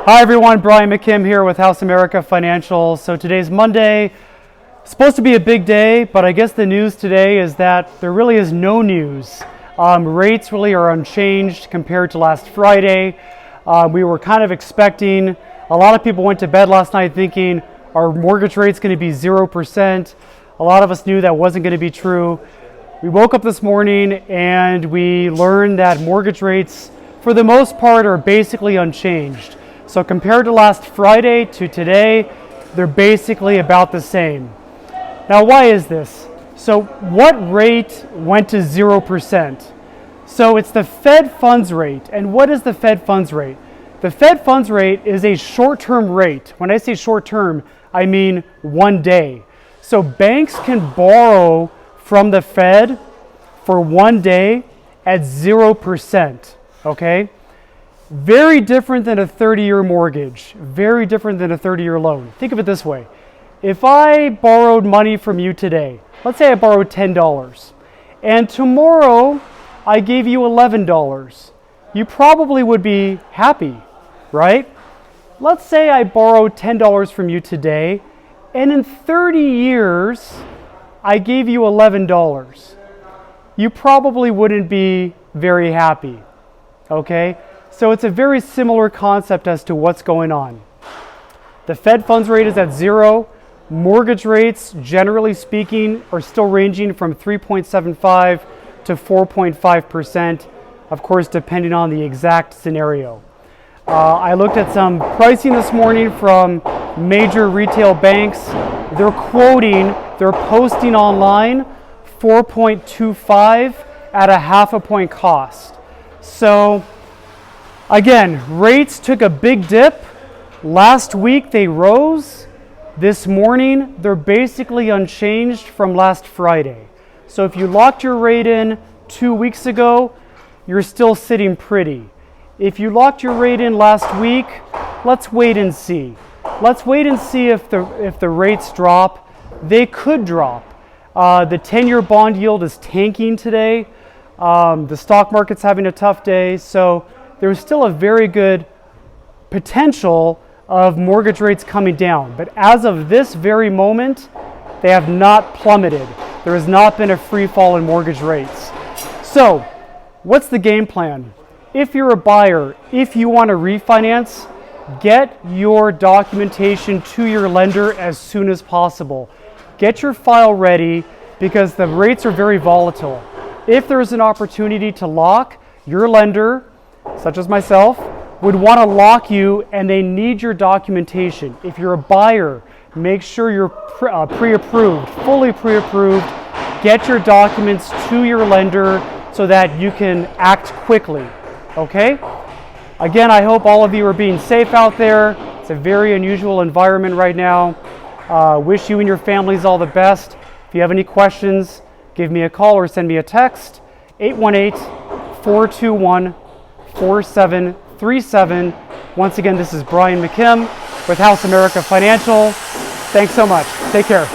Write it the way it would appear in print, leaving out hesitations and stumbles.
Hi everyone, Brian McKim here with House America Financial. So today's Monday, supposed to be a big day, but I guess the news today is that there really is no news. Rates really are unchanged compared to last Friday. We were kind of expecting, a lot of people went to bed last night thinking, are mortgage rates going to be 0%? A lot of us knew that wasn't going to be true. We woke up this morning and we learned that mortgage rates, for the most part, are basically unchanged. So compared to last Friday to today, they're basically about the same. Now, why is this? So what rate went to 0%? So it's the Fed funds rate. And what is the Fed funds rate? The Fed funds rate is a short-term rate. When I say short-term, I mean 1 day. So banks can borrow from the Fed for 1 day at 0%, okay? Very different than a 30-year mortgage, very different than a 30-year loan. Think of it this way. If I borrowed money from you today, let's say I borrowed $10, and tomorrow I gave you $11, you probably would be happy, right? Let's say I borrowed $10 from you today, and in 30 years, I gave you $11. You probably wouldn't be very happy, okay? So it's a very similar concept as to what's going on. The Fed funds rate is at 0. Mortgage rates, generally speaking, are still ranging from 3.75 to 4.5%, of course, depending on the exact scenario. I looked at some pricing this morning from major retail banks. They're posting online 4.25 at a half a point cost. So again, rates took a big dip. Last week they rose. This morning they're basically unchanged from last Friday. So if you locked your rate in 2 weeks ago, you're still sitting pretty. If you locked your rate in last week, let's wait and see. Let's wait and see if the rates drop. They could drop. The 10-year bond yield is tanking today. The stock market's having a tough day. So there's still a very good potential of mortgage rates coming down. But as of this very moment, they have not plummeted. There has not been a free fall in mortgage rates. So what's the game plan? If you're a buyer, if you want to refinance, get your documentation to your lender as soon as possible. Get your file ready because the rates are very volatile. If there's an opportunity to lock, your lender, such as myself, would want to lock you and they need your documentation. If you're a buyer, make sure you're pre-approved, fully pre-approved. Get your documents to your lender so that you can act quickly, okay? Again, I hope all of you are being safe out there. It's a very unusual environment right now. Wish you and your families all the best. If you have any questions, give me a call or send me a text, 818-421-4737. Once again, this is Brian McKim with House America Financial. Thanks so much. Take care.